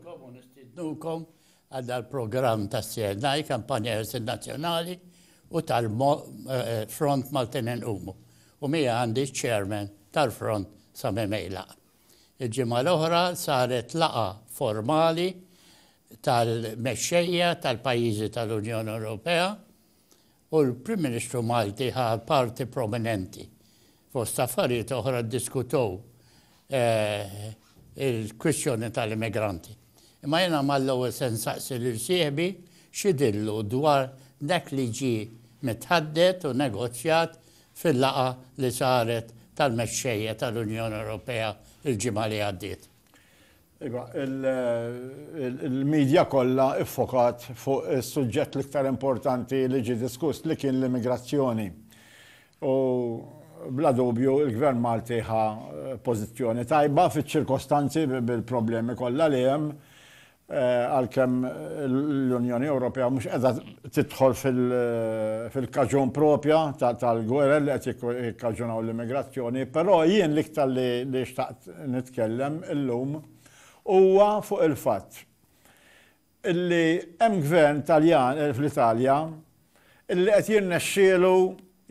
nistidnukom u nistidnukom għal dal-programm ta' CNI, Kampanja Nazzjonali u tal-Front Maltin Nqumu. U mija għandi chairman tal-Front sa' Memejla. Il-ġimgħa l-oħra saret laqa formali tal-mexxejja tal-pajjiżi tal-Unjoni Ewropea u l-Prim Ministru Malti ħa parti prominenti. Fost affarijiet oħra ddiskutow il-kwistjoni tal-immigranti. Imma jena mal-ewwel se nsaqsi l-sieħbi x'idillu dwar dak li ġi mitħaddet u negozjat fil-laqa li saret tal-mexxejja tal-Unjoni Ewropea il-ġimgħa li għaddiet. Il-medja kollha iffokat fuq is-suġġett l-iktar importanti li ġie diskuss li kien l-immigrazzjoni. U bla dubju il-Gvern Malti ħa pożizzjoni tajba fiċ-ċirkostanzi bil-problemi kollha li hemm għalkemm l-Unjoni Ewropea mhux qiegħda tidħol fil-kaġun propja tal-gwerer li qed jikkaġunaw l-immigrazzjoni, però jien l-iktar li xtaqt nitkellem illum huwa fuq il-fatt illi hemm gvern Taljan fl-Italja illi qed jirnexxielu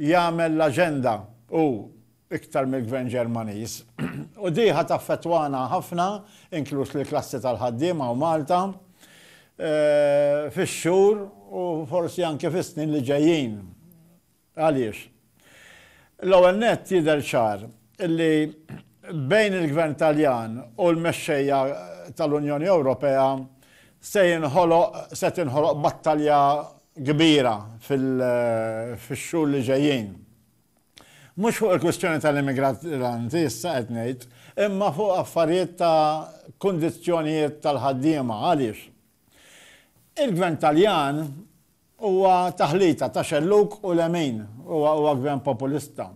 jagħmel l-aġenda u iktar mill-gvern Ġermaniż. U di ħadd affettwana ħafna, inkluż l-klassi tal-ħaddiema u Malta, fix-xhur u forsi anke fis-snin li ġejjin. Għaliex? L-ewwel nett jidher ċar illi bejn il-Gvern Taljan u l-mexxejja tal-Unjoni Ewropea se tinħoloq battalja kbira fix-xhur li ġejjin. Mhux fuq il-kwestjoni tal-immigranti issa qed ngħid, imma fuq affarijiet ta' kundizzjonijiet tal-ħaddiema għaliex. Il-Gvern Taljan huwa taħlita ta' xelluk u lemin, huwa gvern populista.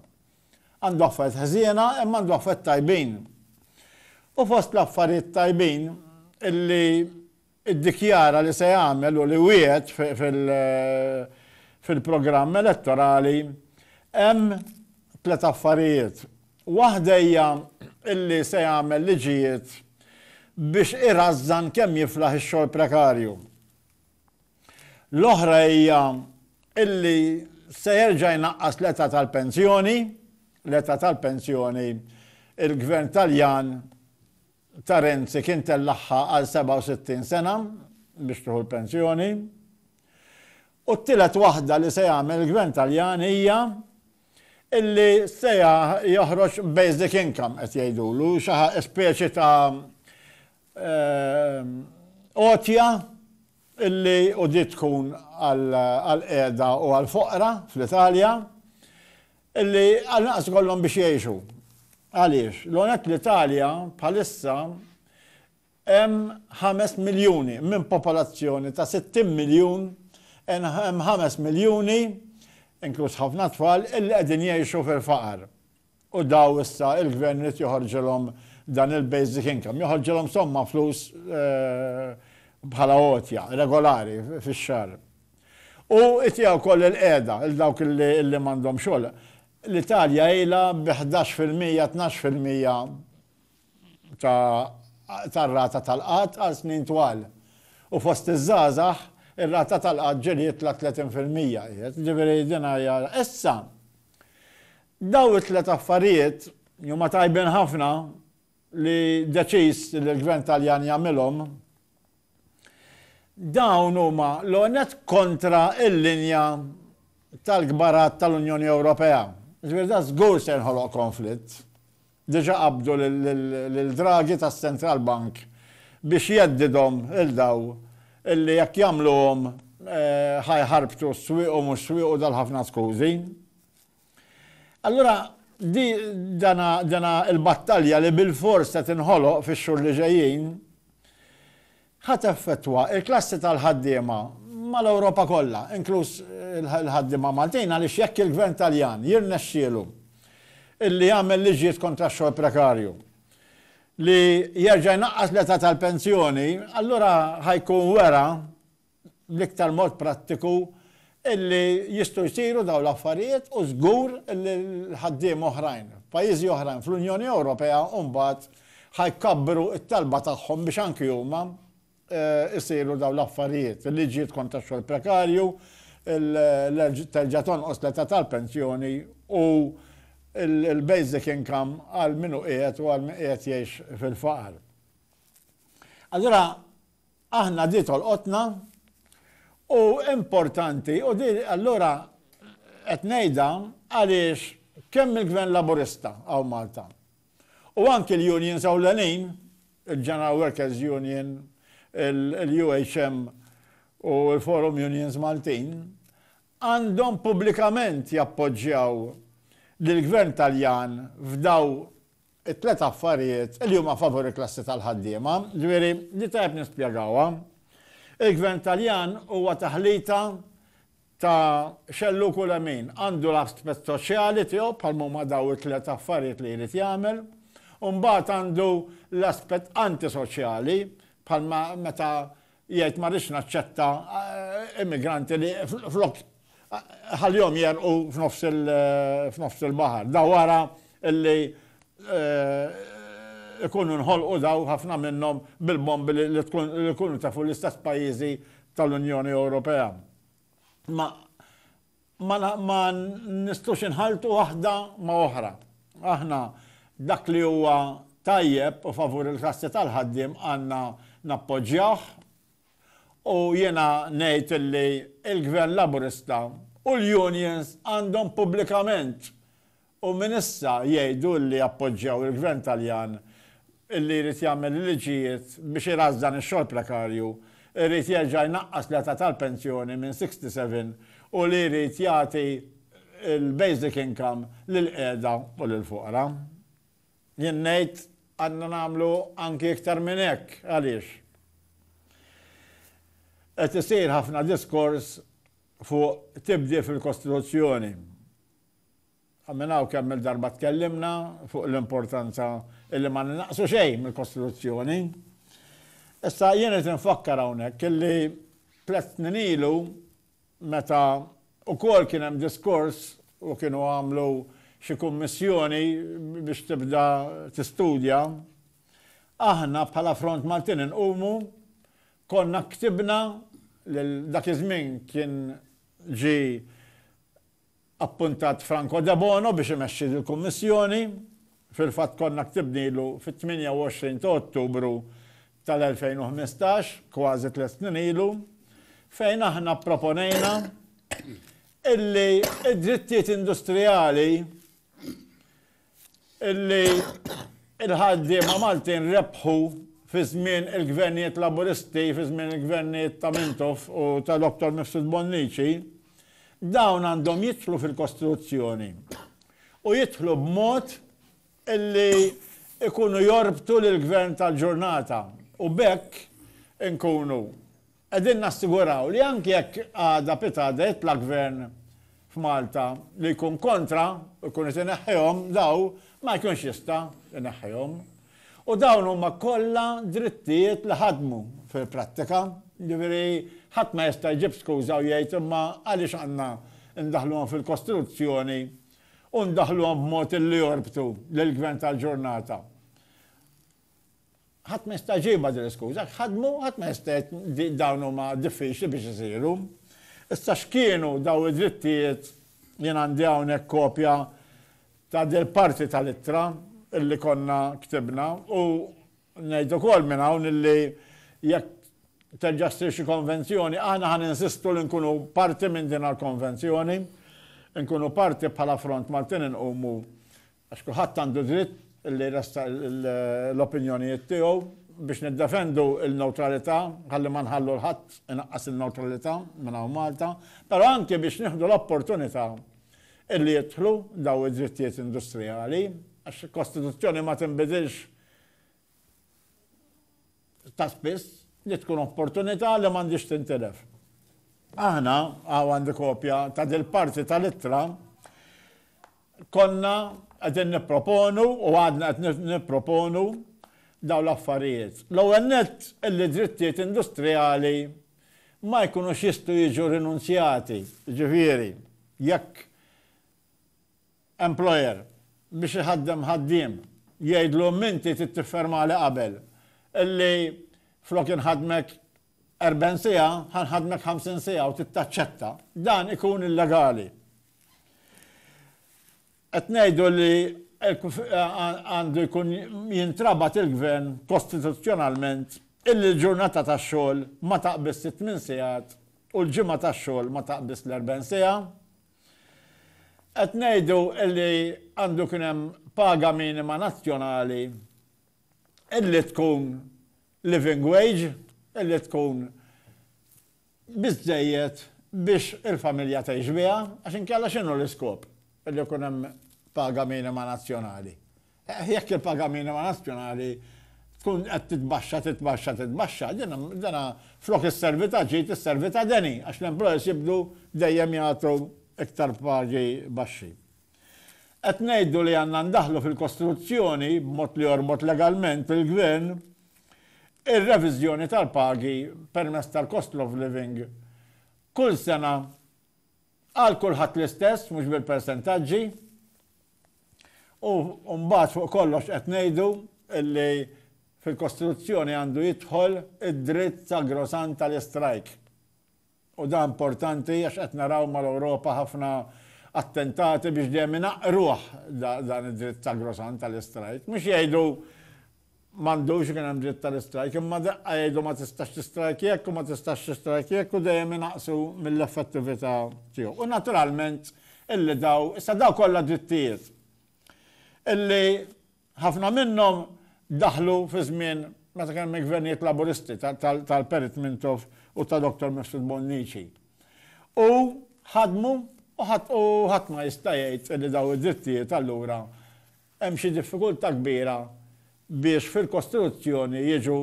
Għandu affarijiet ħżiena imma għandu affarijiet tajbin. U fost l-affarijiet tajbin illi iddikjara li se jagħmel u li wiegħed fil-programm elettorali hemm tlet affarijiet. Waħda hija illi se jagħmel liġijiet biex irażżan kemm jiflaħ ix-xogħol prekarju. L-oħra hija illi se jerġa' jnaqqas l-età tal-pensjoni, il-Gvern Taljan ta' Renzi kien tellaħħa għal 67 sena biex tieħu l-pensjoni. U t-tielet waħda li se jagħmel il-Gvern Taljan hija illi se joħroġ basic income qed jgħidulu, xi speċi ta' qotja illi u di tkun għal-qiegħda u għal-foqra fl-Italja illi għal-naqs kollhom biex jgħixu. Għaliex? L-onet l-Italja bħalissa hemm 5 miljuni minn popolazzjoni ta' 60 miljun hemm 5 miljuni inkluż ħafna tfal illi qegħdin jgħixu fil-faqar. U daw issa il-gvern irid joħorġilhom dan il-basic income, joħorġilhom somma flus bħala għotja regolari fix-xahar. U itjaw koll il-qiegħda il dawk illi m'għandhom xogħol. L-Italja ilha b'11%, 12% tar-rata tal-qatt għal snin twal. U fost iż-żgħażagħ ir-rata tal-qatt ġeliet 30%. Ġifieri din hija issa. Daw it-tliet affarijiet huma tajbin ħafna li deċiż li l-Gvern Taljan jagħmilhom. Dawn huma l-onet kontra l-linja tal-kbarat tal-Unjoni Ewropea. Ġifieri da żgur se jinħoloq konflitt. Diġà qabdu lil-Draghi tas-Central Bank biex jeddidhom il-daw illi jekk jagħmluhom ħajħarbtu s-swieq u mhux swieq u dal-ħafna skużi. Allura dana il-battalja li bil-fors se tinħoloq fix-xhur li ġejjin ħadd effettwa il-klassi tal-ħaddiema mal-Ewropa kollha, inkluż il-ħaddiema Maltin għaliex jekk il-Gvern Taljan jirnexxielu illi jagħmel liġijiet kontra x-xogħol prekarju li jerġa' jnaqqas l-età tal-pensjoni, allura ħajkun wera bl-iktar mod prattiku illi jistgħu jsiru dawn l-affarijiet u żgur illi l-ħaddiem oħrajn, pajjiżi oħrajn fl-Unjoni Ewropea mbagħad ħajkabbru t-talba tagħhom biex anki huma isiru daw l-affarijiet, il-liġijiet kontra xogħol prekarju, terġa' tonqos l-età tal-pensjoni u il-basic income għal minu qiegħed u għal min qiegħed jgħix fil-faqar. Allura aħna di tolqotna u importanti u di allura qed ngħidha għaliex kemm il-Gvern Laburista għaw Malta u anke l-unions ewlenin, il-General Workers Union, il-UHM u l-Forum Unions Maltin, għandhom pubblikament jappoġġjaw lill-Gvern Taljan f'daw it-tlet affarijiet li huma favori klassi tal-ħaddiema, ġifieri li tajb nispjegawha. Il-Gvern Taljan huwa taħlita ta' xellu kull min għandu l-aspett soċjali tiegħu bħal huma daw it-tlet affarijiet li jrid jagħmel, u mbagħad għandu l-aspett antisoċjali bħalma meta jgħid ma rridx naċċetta immigranti li flok ħal-jom jerqu f'nofs il-baħar. Daw wara illi ikunu nħolqu daw ħafna minnhom bil-bombi li tkunu tafu l-istess pajjiżi tal-Unjoni Ewropea. Ma nistgħux inħaltu waħda ma' oħra. Aħna dak li huwa tajjeb u favur il-klassi tal-ħaddiem għandna nappoġġjah u jiena ngħid illi il-Gvern Laburista u l-unions għandhom pubblikament u minn issa jgħidu li appoġġjaw il-Gvern Taljan illi jrid jagħmel liġijiet biex irażżan ix-xogħol prekarju, irid jerġa' jnaqqas l-età tal-pensjoni minn 67 u li jrid jagħti il-basic income lil qiegħda u lil fuqra. Jien ngħid għandna nagħmlu anke iktar minn hekk għaliex. Qed isir ħafna diskors fuq tibdil fil-Kostituzzjoni. Għamminaw kemm il-darba tkellimna fuq l-importanza illi ma naqsu xejn mill-Kostituzzjoni. Issa jien qed infakkar hawnhekk illi 3 snin ilu meta wkoll kien hemm diskors u kienu għamlu xi kummissjoni biex tibda tistudja, aħna bħala Front Maltin inqumu konna ktibna dak iż-żmien kien ġi appuntat Franco De Bono biex imexxi l-Kummissjoni, fil-fatt konna ktibnilu fit-28 ta' Ottubru tal-2015, kważi 3 snin ilu, fejn aħna proponejna illi id-drittijiet industrijali illi il-ħaddiema Maltin rebħu fi żmien il-gvernijiet laburisti, fi żmien il-gvernijiet ta' Mintoff u ta' Dr. Mifsud Bonnici, dawn għandhom jidħlu fil-Kostituzzjoni u jidħlu b'mod illi ikunu jorbtu lill-gvern tal-ġurnata u bekk inkunu qegħdin nassiguraw li anke jekk għada pitada jitla gvern f'Malta li jkun kontra u jkun qed ineħħihom daw ma jkunx jista' ineħħihom. U dawn huma kollha drittijiet li ħadmu fil-prattika, ġifieri ħadd ma jista' jġib skuża u jgħid imma għaliex għandna ndaħluhom fil-Kostituzzjoni u ndaħluhom b'mod illi jorbtu lill-gvern tal-ġurnata. Ħadd ma jista' jġibha din l-iskuża, ħadmu ħadd ma jista' dawn huma diffiċli biex isiru. Issa x'kienu daw id-drittijiet jien għandi hawnhekk kopja ta' del parti tal-ittra illi konna ktibna u ngħid ukoll minn hawn illi jekk terġa' ssir xi konvenzjoni aħna ħan insistu li nkunu parti minn din il-konvenzjoni, nkunu parti bħala Front Maltin inqumu għax kulħadd għandu dritt illi resta l-opinjonijiet tiegħu biex niddefendu l-neutralità, ħalli ma nħallu l-ħadd inaqqas il-neutralità minn hawn Malta, però anke biex nieħdu l-opportunità illi jidħlu daw id-drittijiet industrijali, għax il-Kostituzzjoni ma tinbidilx ta' spiss li tkun opportunità li m'għandix tintilef. Aħna għandi kopja ta' dil parti tal-ittra konna qegħdin nipproponu u għadna qed nipproponu daw l-affarijiet. L-ewwel nett il-drittijiet industrijali ma jkunux jistgħu jiġu rinunzjati, ġifieri, jekk employer biex iħaddem ħaddiem jgħidlu minti tittifferma li qabel illi flok inħadmek 40 sija, ħanħadmek 50 sija u tittaċċetta. Dan ikun illegali. Qed ngħidu li għandu jkun jintrabat il-gvern kostituzzjonalment illi l-ġurnata tax-xogħol ma taqbis 8 sigħat u l-ġimgħa tax-xogħol ma taqbis l-40 sija. Qed ngħidu illi għandu kien hemm paga minima nazzjonali illi tkun living wage, illi tkun biżżejjed biex il-familja tgħix biha, għax inkella x'inhu l-iskop illi jkun hemm paga minima nazzjonali. Jekk il-paga minima nazzjonali tkun qed titbaxxa, dena flok is-servita ġiet is-servita deni, għax l-employers jibdu dejjem jagħtu iktar pagi baxxi. Qed ngħidu li għandna ndaħlu fil-Kostituzzjoni b'mod li jorbot legalment il-Gvern ir-reviżjoni tal-pagi permezz tal-cost of living kull sena għal kulħadd l-istess, mhux bil-persentaġġi, u mbagħad fuq kollox qed ngħidu li fil-Kostituzzjoni għandu jidħol id-dritt sagrosant tal-istrajk. U da importanti għax qed naraw mal-Ewropa ħafna attentati biex dejjem inaqruh dan id-dritt sagrosant tal-istrajk. Mhux jgħidu m'għandux kien hemm dritt tal-istrajk, imma jgħidu ma tistax tistrajk jekk u ma tistax tistrajk jekk u dejjem inaqsu mill-effettività tiegħu. U naturalment illi issa daw kollha drittijiet illi ħafna minnhom daħlu fi żmien meta kien hemm gvernijiet laburisti tal-Perit Mintoff u ta' Dr. Mifsud Bonnici. U ħadmu u ħadd ma jista' jgħid li daw id-drittijiet allura hemm xi diffikultà kbira biex fil-Kostituzzjoni jiġu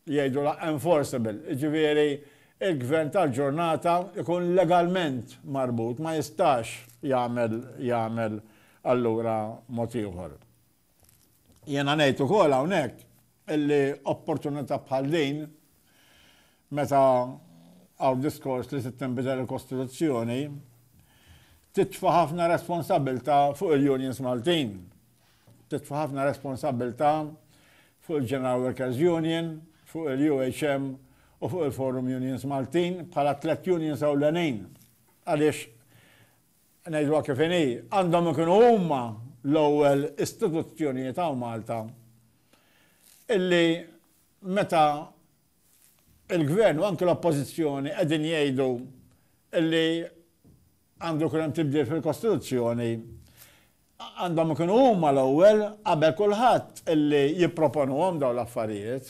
jgħidu la enforceable. Jiġifieri il-gvern tal-ġurnata ikun legalment marbut, ma jistax jagħmel allura mod ieħor. Jiena ngħid ukoll hawnhekk illi opportunità bħal din meta hawn diskors li tinbidel il-Kostituzzjoni titfa' ħafna responsabilità fuq il-Unions Maltin. Titfa' ħafna responsabilità fuq il-General Workers Union, fuq il-UHM u fuq il-Forum Unions Maltin bħala 3 unions ewlenin. Għaliex ngħidluha kif inhi għandhom ikunu huma l-ewwel istituzzjonijiet ta' Malta illi meta il-gvern u anke l-oppożizzjoni qegħdin jgħidu illi għandu kien hemm tibdil fil-Kostituzzjoni għandhom ikunu huma l-ewwel qabel kulħadd illi jipproponuhom dawn l-affarijiet.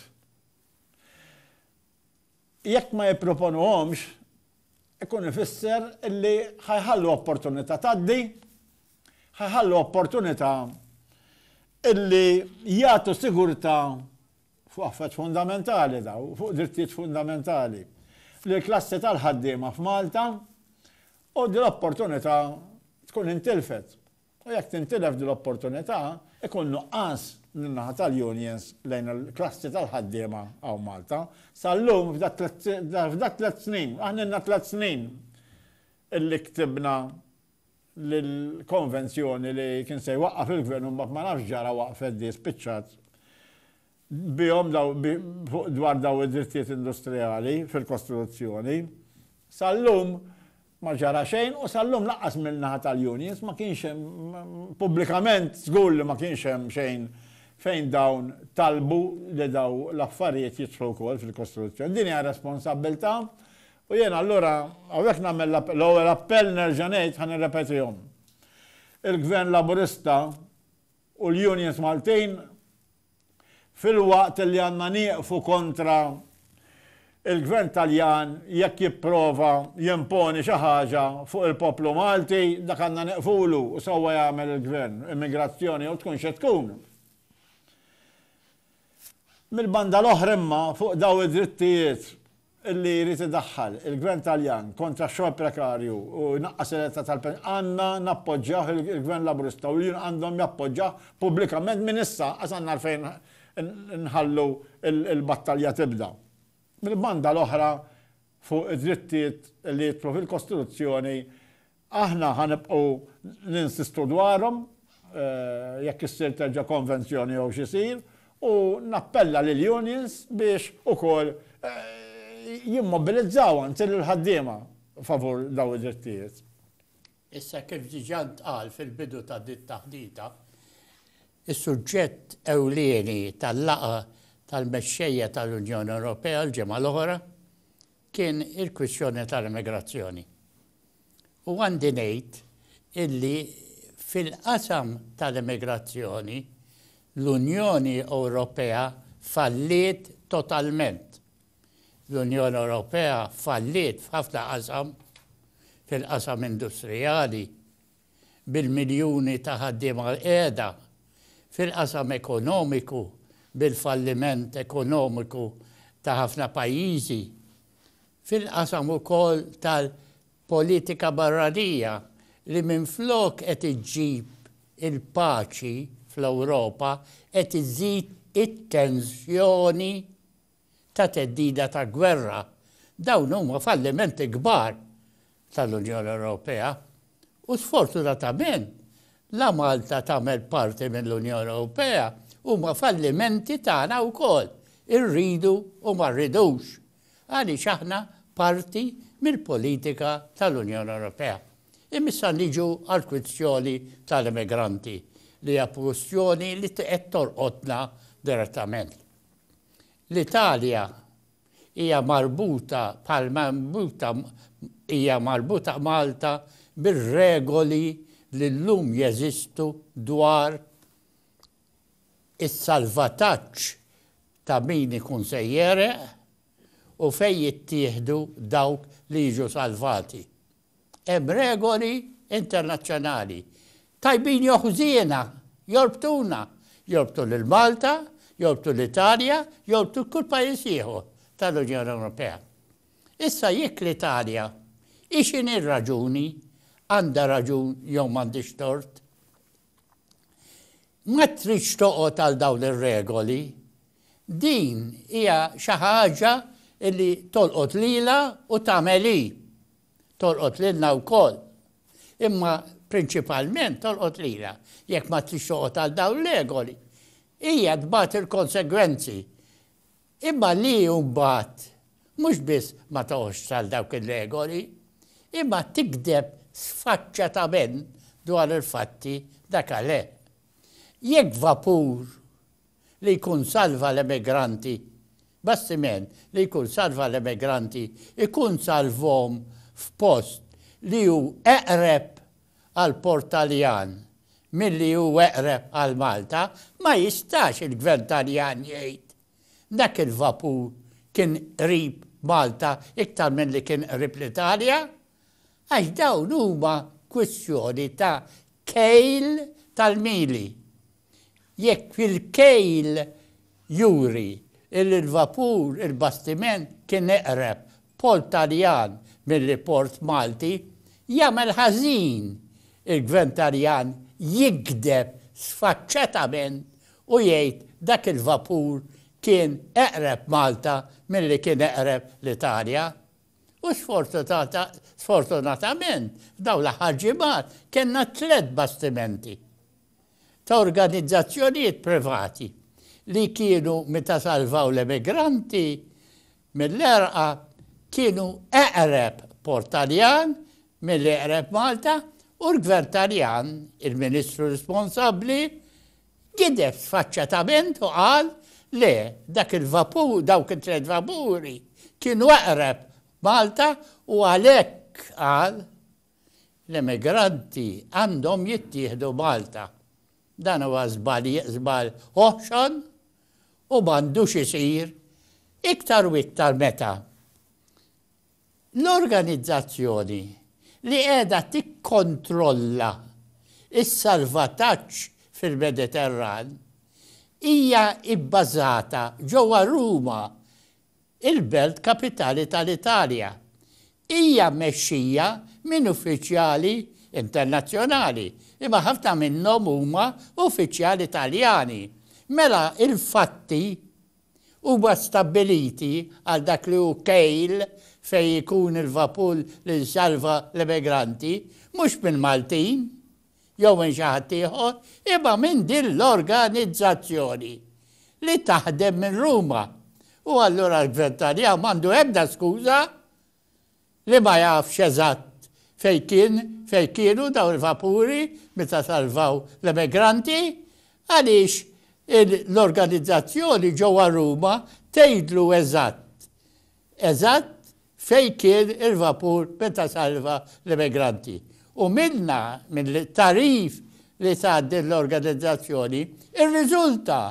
Jekk ma jipproponuhomx ikun ifisser illi ħajħallu opportunità tgħaddi, ħajħallu opportunità illi jagħtu sigurtà fuq affarijiet fundamentali daw, fuq drittijiet fundamentali li l-klassi tal-ħaddiema f'Malta u din l-opportunità tkun intilfet. U jekk tintilef din l-opportunità ikun nuqqas min-naħa tal-unions lejn il-klassi tal-ħaddiema għaw Malta. Sal-lum f'dak 3 snin, aħna 3 snin illi ktibna l-konvenzjoni li kien se jwaqqaf il-gvern u ma nafx ġara waqfet di spiċċat bihom dwar daw id-drittijiet industrijali fil-Kostituzzjoni. Sal-lum ma ġara xejn u sal-lum laqqas mill-naħa tal-unions ma kienx hemm pubblikament żgur li ma kienx hemm xejn fejn dawn talbu li daw l-affarijiet jidħlu wkoll fil-Kostituzzjoni. Din hija responsabbiltà u jien allura hawnhekk nagħmel l-ewwel appell nerġa' ngħid ħa nirrepetihom. Il-Gvern Laburista u l-Unions Maltin fil-waqt li għandna nieqfu kontra il-Gvern Taljan jekk jipprova jimponi xi ħaġa fuq il-poplu Malti dak għandna neqfulu u sewwa jagħmel il-Gvern immigrazzjoni jew tkun xi tkun. Mill-banda l-oħra imma fuq daw id-drittijiet illi jrid idaħħal il-Gvern Taljan kontra x-xogħol prekarju u naqqas il-età tal-pensjoni għandna nappoġġjah il-Gvern Laburista u l-jien għandhom jappoġġjah pubblikament minn issa għax għandna fejn nħallu il-battalja tibda. Mill-banda l-oħra fuq id-drittijiet li jitlu fil-Kostituzzjoni aħna ħanibqgħu ninsistu dwarhom jekk issir terġa' konvenzjoni jew xi jsir u nappella lill-unions biex ukoll jimmobilizzaw anzi l-ħaddiema favur daw id-drittijiet. Issa kif diġà ntqal fil-bidu ta' dit taħdita, is-suġġett ewlieni tal-laqa tal-mexxejja tal-Unjoni Ewropea l-ġimgħa l-oħra kien il-kwistjoni tal-immigrazzjoni. U għandi ngħid illi fil-qasam tal-immigrazzjoni l-Unjoni Ewropea falliet totalment. L-Unjoni Ewropea falliet f'ħafna qasam, fil-qasam industrijali, bil-miljuni ta' ħaddiema qiegħda, fil-qasam ekonomiku, bil-falliment ekonomiku ta' ħafna pajjiżi, fil-qasam ukoll tal-politika barranija li minflok qed iġġib il-paċi fl-Ewropa qed iżid it-tensjoni ta' teddida ta' gwerra. Dawn huma fallimenti kbar tal-Unjoni Ewropea u sfortunatament la Malta tagħmel parti mill-Unjoni Ewropea huma fallimenti tagħna wkoll. Irridu u ma rridux għaliex aħna parti mill-politika tal-Unjoni Ewropea. Imissa niġu għall-kwistjoni tal-immigranti li hija kwistjoni li qed torqodna direttament. L-Italja hija marbuta Malta bir-regoli li llum jeżistu dwar is-salvataġġ ta' min ikun se jereq u fejn jittieħdu dawk li jiġu salvati. Hemm regoli internazzjonali. Tajbin joħżiena, jorbtu lil Malta, jorbtu l-Italja, jorbtu kull pajjiż ieħor tal-Unjoni Ewropea. Issa jekk l-Italja ixin ir-raġuni, għandha raġun jew m'għandix tort, ma tridx toqgħod għal dawn ir-regoli, din hija xi ħaġa li tolqot lilha u tagħmel hi. Tolqot lilna wkoll. Imma prinċipalment tolqot lilha jekk ma tridx toqgħod għal dawn regoli. Hija tbagħat il-konsegwenzi. Imma li mbagħad mhux biss ma toqgħodx għal dawk il-regoli, imma tikdeb sfaċċatament dwar il-fatti dak għale. Jekk vapur li jkun salva l-immigranti, bastiment li jkun salva l-immigranti, ikun salvom f'post li hu eqreb għal Port Taljan milli hu eqreb għal Malta, ma jistax il-Gvern Taljan jgħid dak il-vapur kien qrib Malta iktar minn li kien qrib l-Italja, għax dawn huma kwestjoni ta' kejl tal-mili. Jekk fil-kejl juri il-vapur, il-bastiment kien eqreb Port Taljan milli Port Malti, jagħmel ħażin il-Gvern Taljan jikdeb sfaċċatament u jgħid dak il-vapur kien eqreb Malta milli kien eqreb l-Italja. U sfortunatament f'dawn l-aħħar ġimgħat kellna 3 bastimenti ta' organizzazzjonijiet privati li kienu meta salvaw l-immigranti mill-erqa kienu eqreb Port Taljan milli eqreb Malta u l-Gvern Taljan, il-Ministru responsabbli, gideb sfaċċatament u qal le dak il-vapur, dawk it-3 vapuri kienu eqreb Malta u għalhekk qal l-immigranti għandhom jittieħdu Malta. Dan huwa żball oħxon u m'għandux isir iktar u iktar meta. L-organizzazzjoni li qiegħda tikkontrolla is-salvataġġ fil-Mediterran hija bbażata ġewwa Ruma, il-belt kapitali tal-Italja. Hija mmexxija minn uffiċjali internazzjonali, imma ħafna minnhom huma uffiċjali Taljani. Mela il-fatti huma stabbiliti għal dak li hu kejl fejn ikun il-vapur li salva l-immigranti, mhux minn Maltin, jew minn xi ħadd ieħor, imma minn din l-organizzazzjoni li taħdem minn Ruma. U allura l-gvern Taljan m'għandu ebda skuża li ma jafx eżatt fej kienu daw il-vapuri meta salvaw l-emigranti għaliex l-organizzazzjoni ġewwa Ruma tgħidlu eżatt fej kien il-vapur meta salva l-emigranti. U minna mill-tarif li tgħaddi l-organizzazzjoni ir-riżulta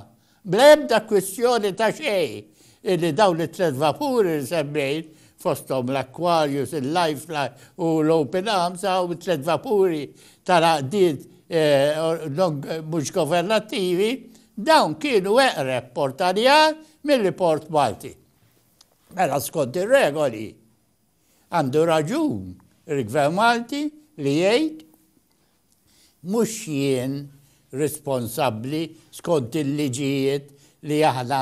bl-ebda kwistjoni ta' xejn illi dawn it-tliet vapuri li semmejt fosthom l-Aquarius, il-Lifeline u l-Open Arms u t-tliet vapuri tal-għaqdiet mhux governattivi dawn kienu eqreb Port Taljan mill-Port Malti. Mela skont ir-regoli għandu raġun il-Gvern Malti li jgħid mhux jien responsabbli skont il-liġijiet li aħna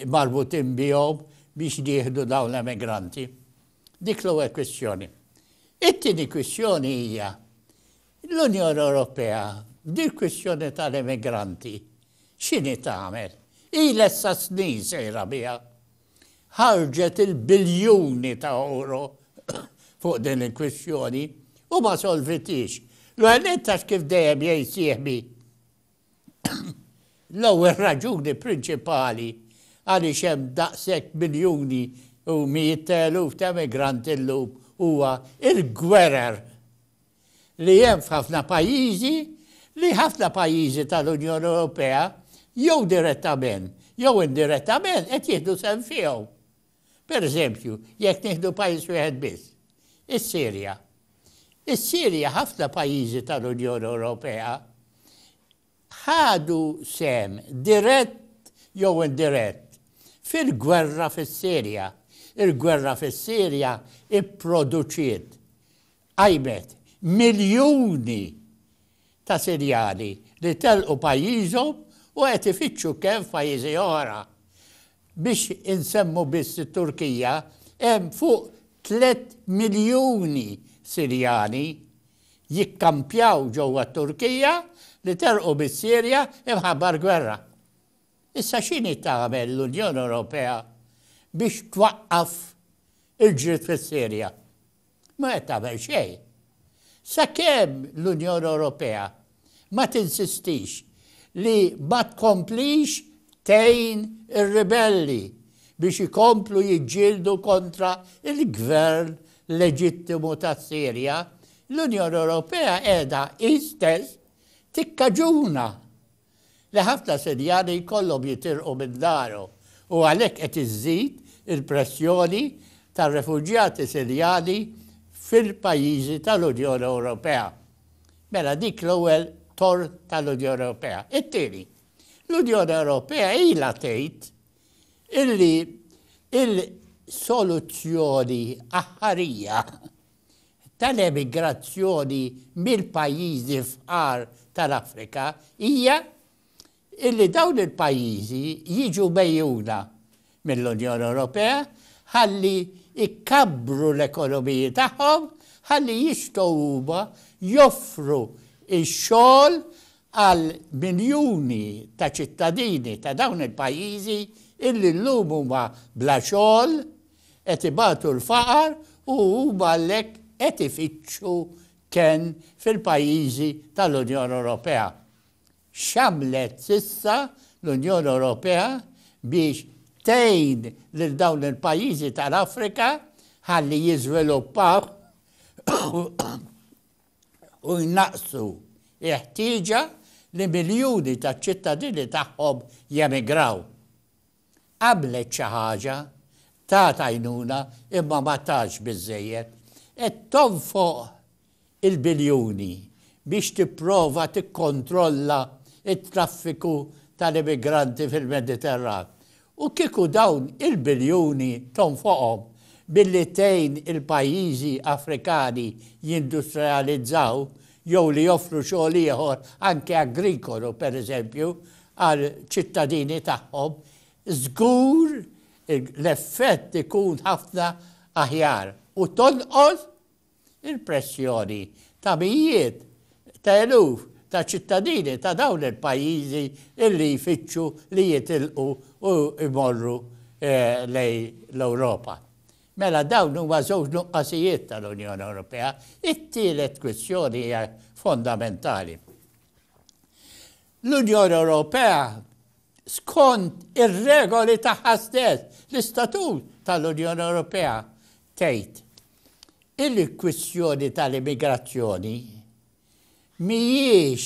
marbutin bihom biex nieħdu dawn l-emigranti. Dik l-ewwel kwestjoni. It-tieni kwestjoni hija l-Unjoni Ewropea dik kwestjoni tal-emigranti x'inhi tagħmel? Ilha issa snin sejra biha. Ħarġet il-biljuni ta' euro fuq din il-kwestjoni u ma solvitix. L-għanet tax kif dejjem jgħid l-ewwel raġuni prinċipali għaliex hemm daqshekk miljuni u mijiet eluf ta' emigranti llum huwa il-gwerer li hemm f'ħafna pajjiżi li ħafna pajjiżi tal-Unjoni Ewropea jew direttament jew indirettament qed jieħdu sehem fihom. Pereżempju, jekk nieħdu pajjiż wieħed biss, is-Sirja. Is-Sirja ħafna pajjiżi tal-Unjoni Ewropea ħadu sehem dirett jew indirett fil-gwerra fis-Sirja. Il-gwerra fis-Sirja ipproduċiet għajmet miljuni ta' Sirjani li telqu pajjiżhom u qed ifittxu kemm f'pajjiżi oħra. Biex insemmu biss it-Turkija hemm fuq 3 miljuni Sirjani jikkampjaw ġewwa t-Turkija li telqu bis-Sirja imħabba l-gwerra. Issa x'inhi tagħmel l-Unjoni Ewropea biex twaqqaf il-ġrid fis-Sirja? Ma qed tagħmel xejn. Sakemm l-Unjoni Ewropea ma tinsistix li ma tkomplix tgħin ir-ribelli biex ikomplu jiġġieldu kontra il-gvern leġittimu tas-Sirja, l-Unjoni Ewropea qiegħda istess tikkaġuna li ħafna Sirjani jkollhom jitilqu minn darhom u għalhekk qed iżżid il-pressjoni tar-refuġjati Sirjani fil-pajjiżi tal-Unjoni Ewropea. Mela dik l-ewwel tort tal-Unjoni Ewropea. It-tieni, l-Unjoni Ewropea ilha tgħid illi il-soluzzjoni aħħarija tal-emigrazzjoni mill-pajjiżi fqar tal-Afrika hija illi dawn il-pajjiżi jiġu mejjuna mill-Unjoni Ewropea ħalli ikkabbru l-ekonomiji tagħhom ħalli jistgħu huma joffru x-xogħol għal miljuni ta' ċittadini ta' dawn il-pajjiżi illi llum huma bla xogħol qed ibatu l-faqar u huma għalhekk qed ifittxu kien fil-pajjiżi tal-Unjoni Ewropea. X'għamlet s'issa l-Unjoni Ewropea biex tgħin lil dawn il-pajjiżi tal-Afrika ħalli jiżviluppaw u jnaqsu ħtieġa li miljuni ta' ċittadini tagħhom jemigraw. Għamlet xi ħaġa ta' għajnuna imma ma tax biżżejjed qed tonfoq il-biljuni biex tipprova tikkontrolla it-traffiku tal-immigranti fil-Mediterran. U kieku dawn il-biljuni tonfoqhom billi tgħin il-pajjiżi Afrikani jindustrializzaw jew li joffru xogħol ieħor anke agrikolu pereżempju għal ċittadini tagħhom, żgur l-effett ikun ħafna aħjar u tonqos il-pressjoni ta' mijiet ta' eluf ta' ċittadini ta' dawn il-pajjiżi illi jfittxu li jitilqu u jmorru lej l-Ewropa. Mela dawn huma żewġ nuqqasijiet tal-Unjoni Ewropea. It-tielet kwistjoni hija fondamentali. L-Unjoni Ewropea skont ir-regoli tagħha stess, l-istatut tal-Unjoni Ewropea tgħid il-kwistjoni tal-immigrazzjoni mhijiex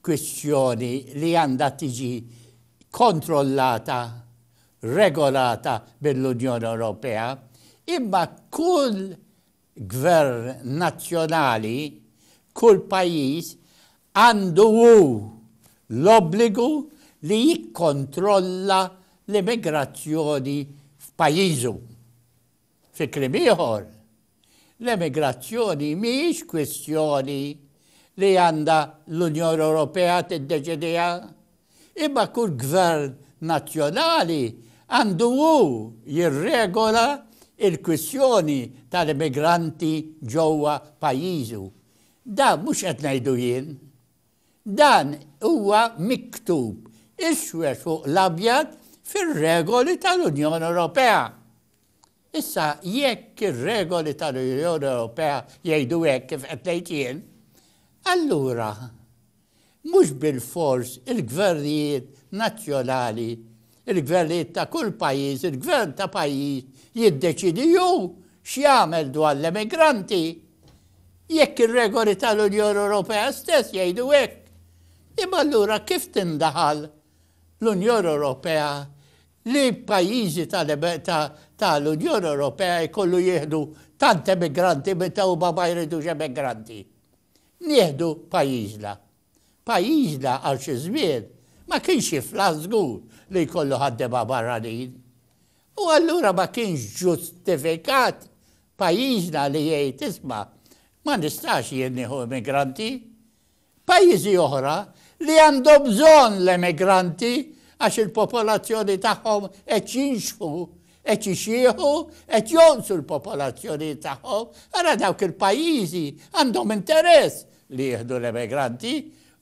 kwistjoni li għandha tiġi kontrollata, regolata bil-Unjoni Ewropea, imma kull gvern nazzjonali, kull pajjiż għandu l-obbligu li jikkontrolla l-immigrazzjoni f'pajjiżu. Fi kliem ieħor, l-immigrazzjoni mhijiex kwestjoni li għandha l-Unjoni Ewropea tiddeċidiha, imma kull gvern nazzjonali għandu jirregola il-kwestjoni tal-immigranti ġewwa pajjiżu. Dan mhux qed ngħidu jien. Dan huwa miktub iswed fuq l-abjad fir-regoli tal-Unjoni Ewropea. Issa jekk ir-regoli tal-Unjoni Ewropea jgħidu hekk kif qed ngħid jien, allura mhux bil-fors il-gvernijiet nazzjonali, il-gvernijiet ta' kull pajjiż, il-gvern ta' pajjiż jiddeċidi x'jagħmel dwar l-immigranti. Jekk ir-regoli tal-Unjoni Ewropea stess jgħidu hekk. Imma allura kif tindaħal l-Unjoni Ewropea li pajjiżi tal-Unjoni Ewropea jkollu jieħdu tant immigranti meta huma ma jridux immigranti. Nieħdu pajjiżna. Pajjiżna għal xi żmien ma kienx jifla żgur li jkollu ħaddiema barranin. U allura ma kienx ġustifikat pajjiżna li jgħid isma' ma nistax jien nieħu immigranti. Pajjiżi oħra li għandhom bżonn l-immigranti għax il-popolazzjoni tagħhom qed jinxfu, qed jixjieħu, qed jonsu l-popolazzjoni tagħhom, ara dawk il-pajjiżi għandhom interess li jieħdu l-immigranti,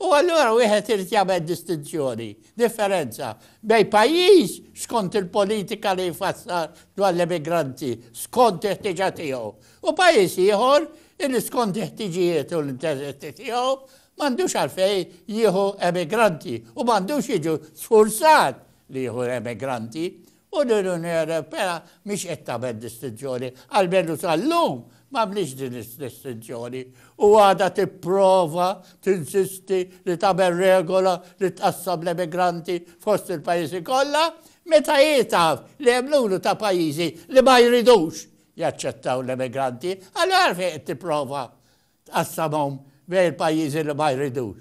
u allura wieħed irid jagħmel distinzjoni, differenza bejn pajjiż skont il-politika li jfassar dwar l-immigranti, skont il-ħtiġa tiegħu, u pajjiż ieħor illi skont il-ħtiġijiet u l-interessi tiegħu m'għandux għalfejn jieħu immigranti u m'għandux jiġu sfurzat li jieħu immigranti. U l-Unjoni Ewropea mhix qed tagħmel distinzjoni, għalmenu sal-lum m'għamlix din is-distinzjoni. U għadha tipprova tinsisti li tagħmel regola li tqassam l-immigranti fost il-pajjiżi kollha, meta jitaf li hemm numru ta' pajjiżi li ma jridux jaċċettaw l-immigranti, allura għalfejn qed tipprova tqassamhom bejn il-pajjiżi li ma jridux.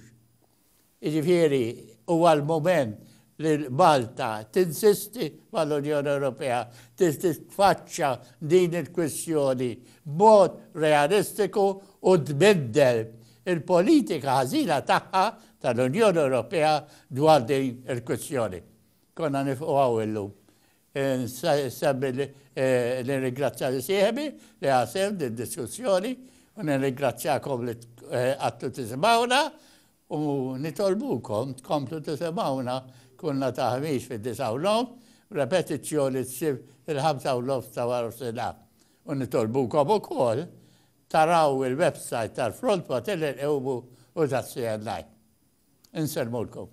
Jiġifieri huwa l-mument li Malta tinsisti mal-Unjoni Ewropea titfaċċa din il-kwestjoni b'mod realistiku u tbiddel il-politika ħażina tagħha tal-Unjoni Ewropea dwar din il-kwestjoni. Konna nifqgħu illum. Semmi nirringrazzja li sieħbi li ħasem din diskussjoni u nirringrazzjakom li għattu tisimgħuna u nitolbukom tkomplu tisimgħuna kunna taħmix fid-9 repetizzjoni tsib il-5 ta' wara sena. U nitolbukom ukoll taraw il-website tal-Front Patel u tas-CNI. Inselmulkom.